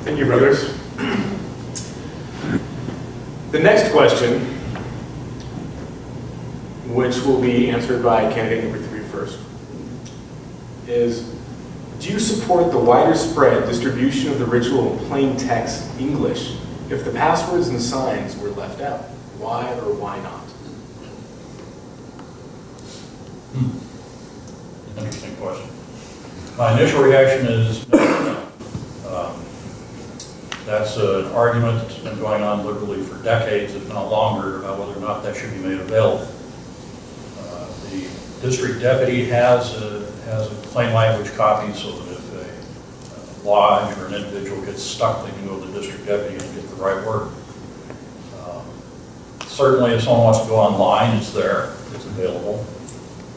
Thank you, brothers. The next question, which will be answered by candidate number 3 first, is, do you support the wider spread distribution of the ritual in plain text English if the passwords and signs were left out? Why or why not? Interesting question. My initial reaction is no. That's an argument that's been going on literally for decades, if not longer, about whether or not that should be made available. The district deputy has a plain language copy so that if a lodge or an individual gets stuck, they can go to the district deputy and get the right word. Certainly if someone wants to go online, it's there, it's available.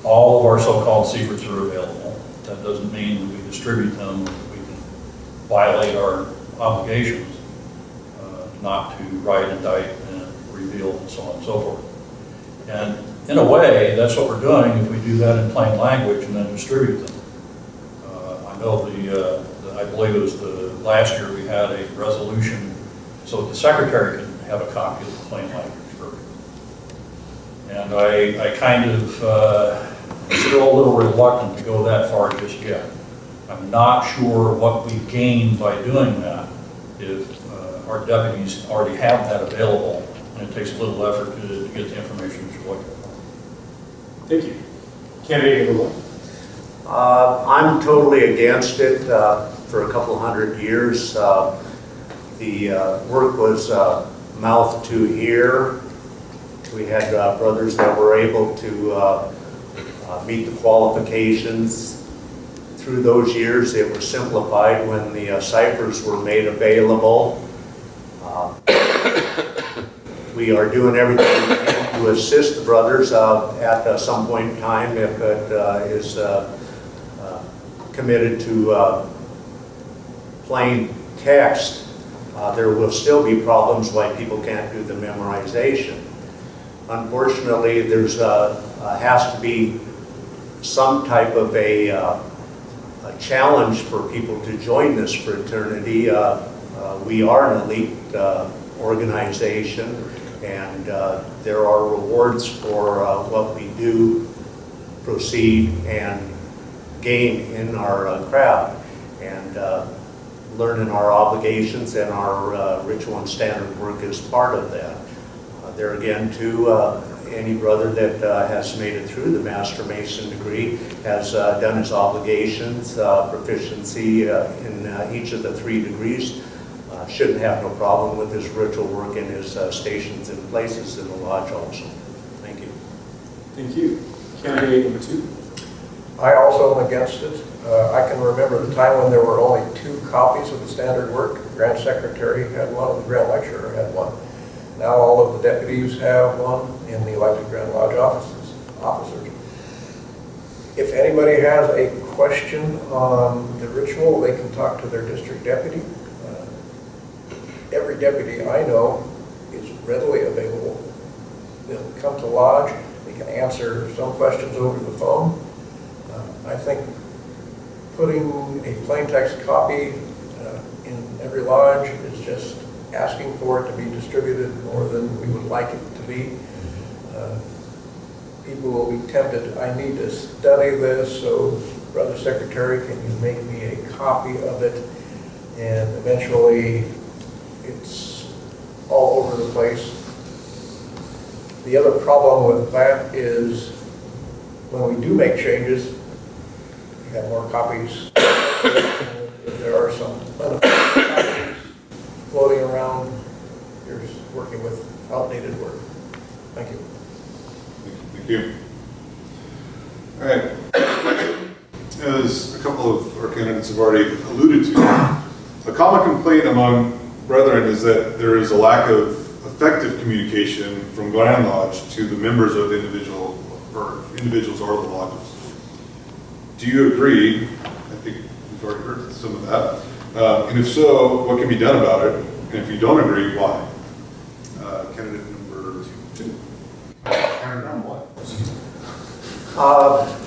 All of our so-called secrets are available. That doesn't mean that we distribute them, that we can violate our obligations not to write, indict, and reveal, and so on and so forth. And in a way, that's what we're doing if we do that in plain language and then distribute them. I know I believe it was the last year we had a resolution so the secretary can have a copy of the plain language version. And I kind of still a little reluctant to go that far just yet. I'm not sure what we gain by doing that if our deputies already have that available, and it takes a little effort to get the information that you're looking for. Thank you. Candidate number 1. I'm totally against it. For a couple hundred years, the work was mouth to ear. We had brothers that were able to meet the qualifications. Through those years, it was simplified when the ciphers were made available. We are doing everything we can to assist the brothers at some point in time if it is committed to plain text. There will still be problems why people can't do the memorization. Unfortunately, there's has to be some type of a challenge for people to join this fraternity. We are an elite organization, and there are rewards for what we do, proceed, and gain in our craft, and learning our obligations and our ritual and standard work is part of that. There again, too, any brother that has made it through the Master Mason degree has done his obligations, proficiency in each of the 3 degrees. Shouldn't have no problem with his ritual work and his stations and places in the lodge also. Thank you. Thank you. Candidate number 2. I also am against it. I can remember the time when there were only 2 copies of the standard work. The Grand Secretary had one and the Grand Lecturer had one. Now all of the deputies have one in the elected Grand Lodge officers. If anybody has a question on the ritual, they can talk to their district deputy. Every deputy I know is readily available. They'll come to lodge. They can answer some questions over the phone. I think putting a plain text copy in every lodge is just asking for it to be distributed more than we would like it to be. People will be tempted, I need to study this, so Brother Secretary, can you make me a copy of it? And eventually it's all over the place. The other problem with that is when we do make changes, we have more copies. If there are some unofficial copies floating around, you're working with outdated work. Thank you. Thank you. All right. As a couple of our candidates have already alluded to, a common complaint among brethren is that there is a lack of effective communication from Grand Lodge to the members of the individuals or the lodges. Do you agree? I think we've already heard some of that. And if so, what can be done about it? And if you don't agree, why? Candidate number 2. Candidate number 1.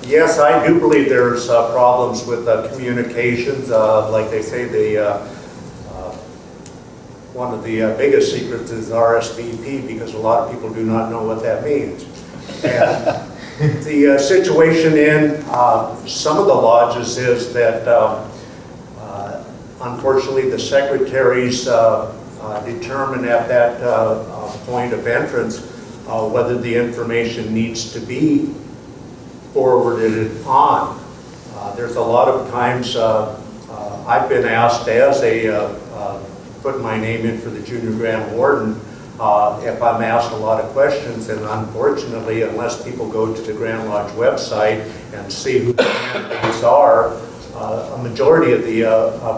Yes, I do believe there's problems with communications. Like they say, the one of the biggest secrets is RSVP, because a lot of people do not know what that means. And the situation in some of the lodges is that unfortunately the secretaries determine at that point of entrance whether the information needs to be forwarded on. There's a lot of times I've been asked as a put my name in for the Junior Grand Warden if I'm asked a lot of questions, and unfortunately, unless people go to the Grand Lodge website and see who the candidates are, a majority of the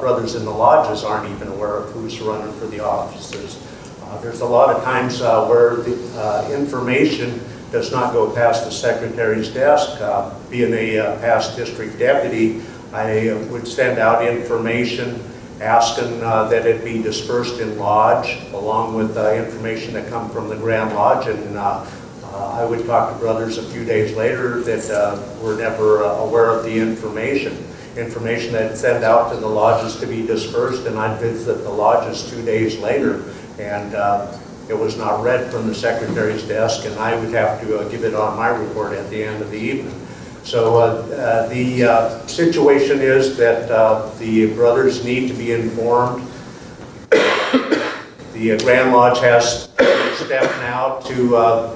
brothers in the lodges aren't even aware of who's running for the offices. There's a lot of times where the information does not go past the secretary's desk. Being a past district deputy, I would send out information asking that it be dispersed in lodge, along with information that come from the Grand Lodge, and I would talk to brothers a few days later that were never aware of the information that sent out to the lodges to be dispersed, and I'd visit the lodges 2 days later, and it was not read from the secretary's desk, and I would have to give it on my report at the end of the evening. So the situation is that the brothers need to be informed. The Grand Lodge has stepped now to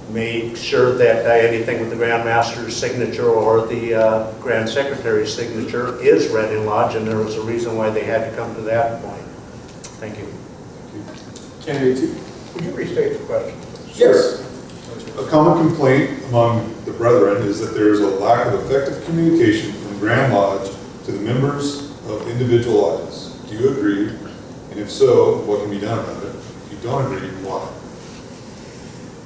make sure that anything with the Grand Master's signature or the Grand Secretary's signature is read in lodge, and there was a reason why they had to come to that point. Thank you. Candidate 2? Would you restate the question? Yes. A common complaint among the brethren is that there is a lack of effective communication from Grand Lodge to the members of individual lodges. Do you agree? And if so, what can be done about it? If you don't agree, why?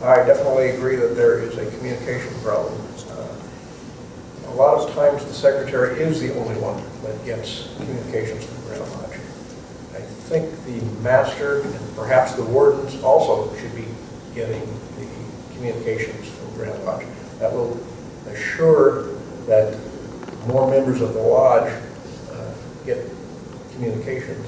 I definitely agree that there is a communication problem. A lot of times the secretary is the only one that gets communications from Grand Lodge. I think the master and perhaps the wardens also should be getting the communications from Grand Lodge. That will assure that more members of the lodge get communications.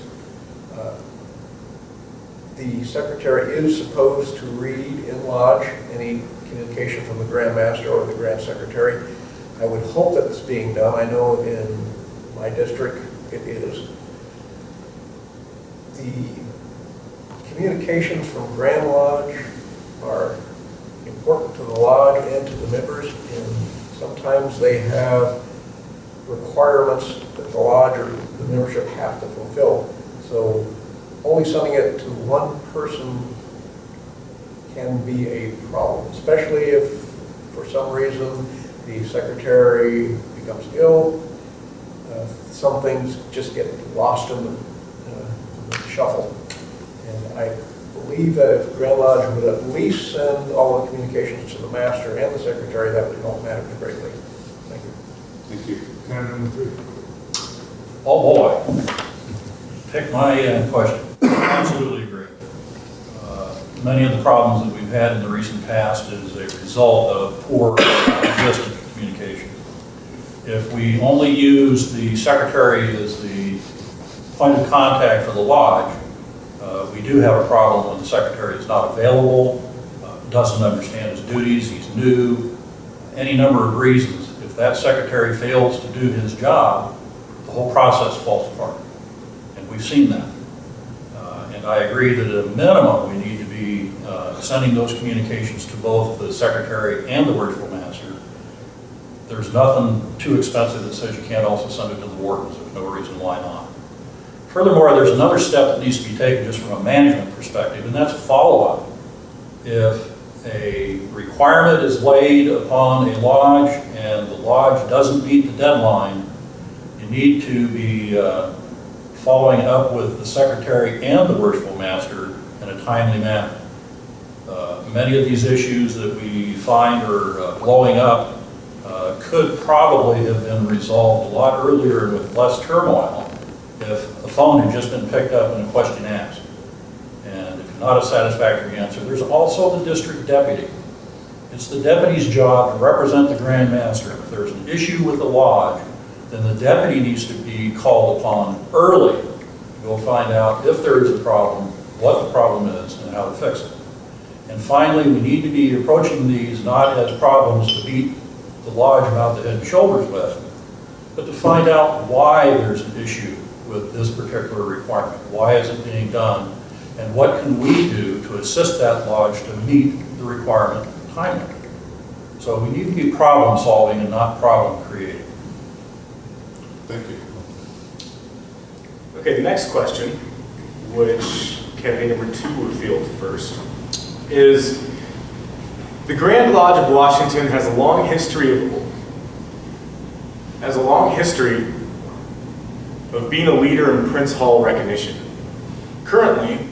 The secretary is supposed to read in lodge any communication from the Grand Master or the Grand Secretary. I would hope that it's being done. I know in my district it is. The communications from Grand Lodge are important to the lodge and to the members, and sometimes they have requirements that the lodge or the membership have to fulfill. So only sending it to one person can be a problem, especially if for some reason the secretary becomes ill. Some things just get lost in the shuffle. And I believe that if Grand Lodge would at least send all the communications to the master and the secretary, that would help matters greatly. Thank you. Thank you. Candidate number 3. Oh boy, pick my question. Absolutely agree. Many of the problems that we've had in the recent past is a result of poor existing communication. If we only use the secretary as the point of contact for the lodge, we do have a problem when the secretary is not available, doesn't understand his duties, he's new, any number of reasons. If that secretary fails to do his job, the whole process falls apart. And we've seen that. And I agree that at a minimum, we need to be sending those communications to both the secretary and the worshipful master. There's nothing too expensive that says you can't also send it to the wardens. There's no reason why not. Furthermore, there's another step that needs to be taken just from a management perspective, and that's follow-up. If a requirement is laid upon a lodge and the lodge doesn't meet the deadline, you need to be following up with the secretary and the worshipful master in a timely manner. Many of these issues that we find are blowing up could probably have been resolved a lot earlier with less turmoil if the phone had just been picked up and a question asked. And if not a satisfactory answer, there's also the district deputy. It's the deputy's job to represent the Grand Master. If there's an issue with the lodge, then the deputy needs to be called upon early to go find out if there is a problem what the problem is and how to fix it. And finally, we need to be approaching these not as problems to beat the lodge about the head and shoulders with, but to find out why there's an issue with this particular requirement. Why is it being done? And what can we do to assist that lodge to meet the requirement timely? So we need to be problem solving and not problem creating. Thank you. Okay, the next question, which candidate number 2 will field first, is the Grand Lodge of Washington has a long history of being a leader in Prince Hall recognition. Currently,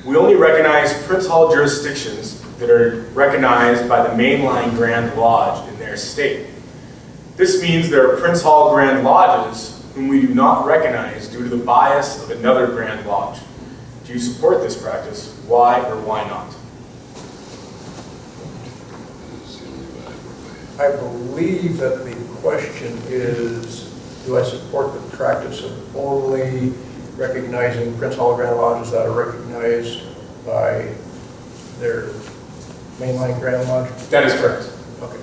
we only recognize Prince Hall jurisdictions that are recognized by the mainline Grand Lodge in their state. This means there are Prince Hall Grand Lodges whom we do not recognize due to the bias of another Grand Lodge. Do you support this practice? Why or why not? I believe that the question is, do I support the practice of only recognizing Prince Hall Grand Lodges that are recognized by their mainline Grand Lodge? That is correct. Okay.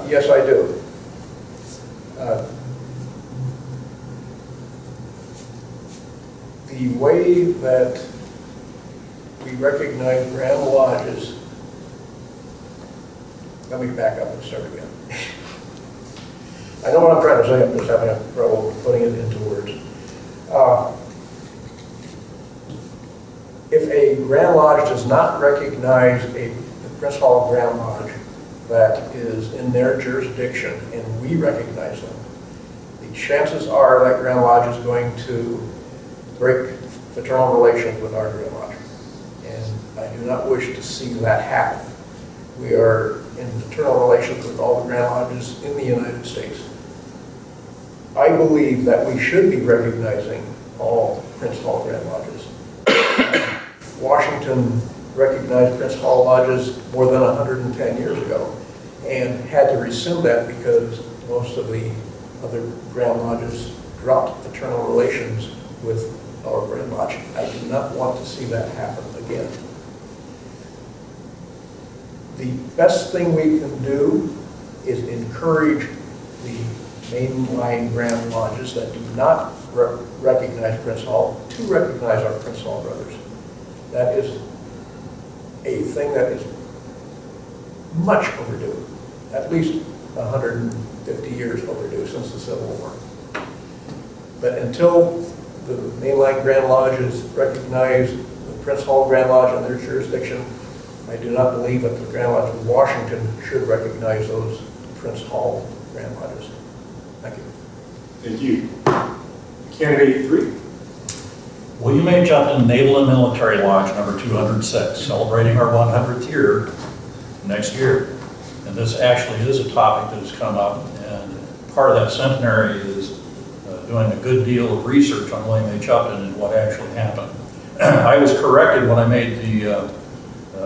Yes, I do. The way that we recognize Grand Lodges, let me back up and start again. I know what I'm trying to say, I'm just having trouble putting it into words. If a Grand Lodge does not recognize a Prince Hall Grand Lodge that is in their jurisdiction and we recognize them, the chances are that Grand Lodge is going to break fraternal relations with our Grand Lodge. And I do not wish to see that happen. We are in fraternal relations with all the Grand Lodges in the United States. I believe that we should be recognizing all Prince Hall Grand Lodges. Washington recognized Prince Hall Lodges more than 110 years ago and had to rescind that because most of the other Grand Lodges dropped fraternal relations with our Grand Lodge. I do not want to see that happen again. The best thing we can do is encourage the mainline Grand Lodges that do not recognize Prince Hall to recognize our Prince Hall brothers. That is a thing that is much overdue, at least 150 years overdue since the Civil War. But until the mainline Grand Lodges recognize the Prince Hall Grand Lodge in their jurisdiction, I do not believe that the Grand Lodge of Washington should recognize those Prince Hall Grand Lodges. Thank you. Thank you. Candidate 3. William H. Upton Naval and Military Lodge number 206, celebrating our 100th year next year. And this actually is a topic that has come up, and part of that centenary is doing a good deal of research on William H. Upton and what actually happened. I was corrected when I made the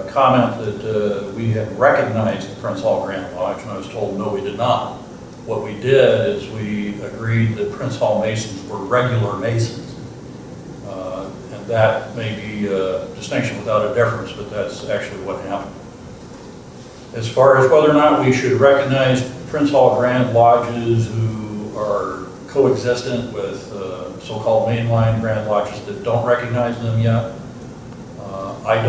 comment that we had recognized the Prince Hall Grand Lodge, and I was told no, we did not. What we did is we agreed that Prince Hall Masons were regular Masons. And that may be a distinction without a difference, but that's actually what happened. As far as whether or not we should recognize Prince Hall Grand Lodges who are coexistent with so-called mainline Grand Lodges that don't recognize them yet, I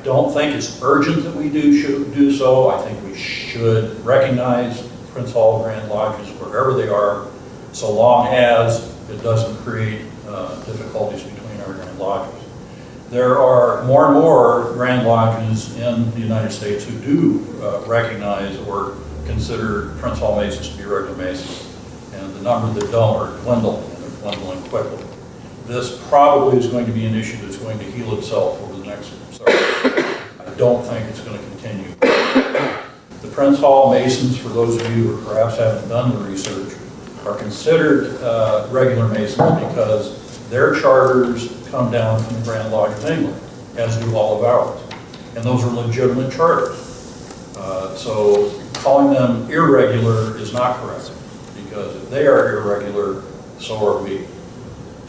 don't think it's urgent that we should do so. I think we should recognize Prince Hall Grand Lodges wherever they are, so long as it doesn't create difficulties between our Grand Lodges. There are more and more Grand Lodges in the United States who do recognize or consider Prince Hall Masons to be regular Masons, and the number that don't are dwindling, and they're dwindling quickly. This probably is going to be an issue that's going to heal itself over the next several years. I don't think it's going to continue. The Prince Hall Masons, for those of you who perhaps haven't done the research, are considered regular Masons because their charters come down from the Grand Lodge of England, as do all of ours. And those are legitimate charters. So calling them irregular is not correct, because if they are irregular, so are we.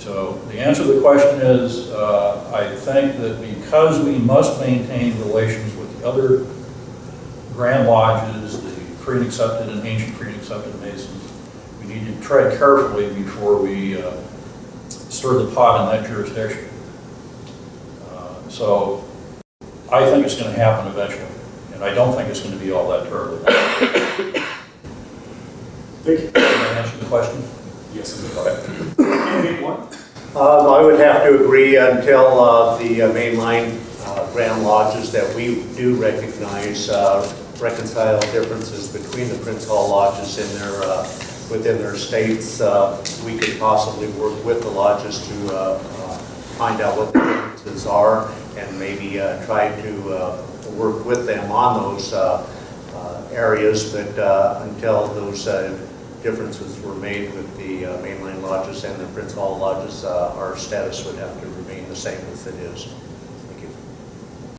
So the answer to the question is, I think that because we must maintain relations with the other Grand Lodges, the free and accepted and ancient free and accepted Masons, we need to tread carefully before we stir the pot in that jurisdiction. So I think it's going to happen eventually, and I don't think it's going to be all that terrible. Thank you. Did I answer the question? Yes. Okay. Candidate one. I would have to agree until the mainline Grand Lodges that we do recognize reconcile differences between the Prince Hall Lodges in their within their states. We could possibly work with the lodges to find out what the differences are and maybe try to work with them on those areas, but until those differences were made with the mainline lodges and the Prince Hall Lodges, our status would have to remain the same as it is.